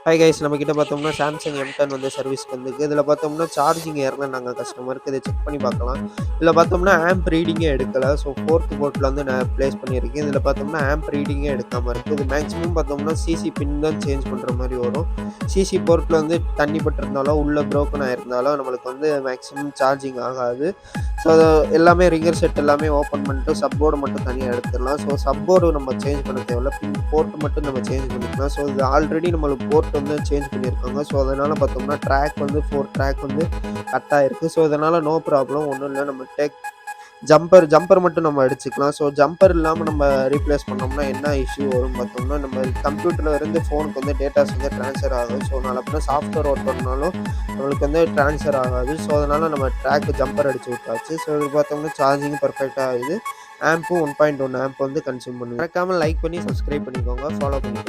Hi guys, நம்மக்கிட்ட பார்த்தோம்னா Samsung M10 வந்து சர்வீஸ்க்கு வந்துருக்கு. இதில் பார்த்தோம்னா சார்ஜிங் ஏறலன்னாங்க கஸ்டமருக்கு. இதை செக் பண்ணி பார்க்கலாம். இதில் பார்த்தோம்னா ஆம்ப் ரீடிங்கே எடுக்கலை. ஸோ 4th போர்ட்டில் வந்து நான் ப்ளேஸ் பண்ணியிருக்கேன். இதில் பார்த்தோம்னா ஆம்ப் ரீடிங்கே எடுக்காமல் இருக்குது. இது மேக்ஸிமம் பார்த்தோம்னா சிசி பின் தான் சேஞ்ச் பண்ணுற மாதிரி வரும். சிசி போர்ட்டில் வந்து தண்ணி பட்டிருந்தாலோ உள்ளே ப்ரோக்கன் ஆகிருந்தாலோ நம்மளுக்கு வந்து மேக்ஸிமம் சார்ஜிங் ஆகாது. ஸோ எல்லாமே ரிங்கர் செட் எல்லாமே ஓப்பன் பண்ணிட்டு சப்போர்டு மட்டும் தனியாக எடுத்துடலாம். ஸோ சப்போர்டு நம்ம சேஞ்ச் பண்ண தேவையில்ல, பின் போர்ட்டு மட்டும் நம்ம சேஞ்ச் பண்ணிக்கலாம். ஸோ இது ஆல்ரெடி நம்மளுக்கு போர்ட் வந்து சேஞ்ச் பண்ணியிருக்காங்க. ஸோ அதனால் பார்த்தோம்னா ட்ராக் வந்து 4 ட்ராக் வந்து கட் ஆகிருக்கு. ஸோ இதனால் நோ ப்ராப்ளம், ஒன்றும் இல்லை. நம்ம ஜம்பர் மட்டும் நம்ம அடிச்சுக்கலாம். ஸோ ஜம்பர் இல்லாமல் நம்ம ரீப்ளேஸ் பண்ணோம்னா என்ன இஷ்யூ வரும் பார்த்தோம்னா, நம்ம கம்ப்யூட்டரில் இருந்து ஃபோனுக்கு வந்து டேட்டாஸ் வந்து ட்ரான்ஸ்ஃபர் ஆகும். ஸோ நாளை அப்புறம் சாஃப்ட்வேர் ஒர்க் பண்ணாலும் நம்மளுக்கு வந்து ட்ரான்ஸ்ஃபர் ஆகாது. ஸோ அதனால் நம்ம ஜம்பர் அடிச்சு விட்டாச்சு. ஸோ இது பார்த்தோம்னா சார்ஜிங் பர்ஃபெக்டாக ஆகுது. ஆம்பும் 1.1 ஆம்ப் வந்து கன்சியூம் பண்ணுங்க. மறக்காமல் லைக் பண்ணி சப்ஸ்கிரைப் பண்ணிக்கோங்க, ஃபாலோ பண்ணிக்கோங்க.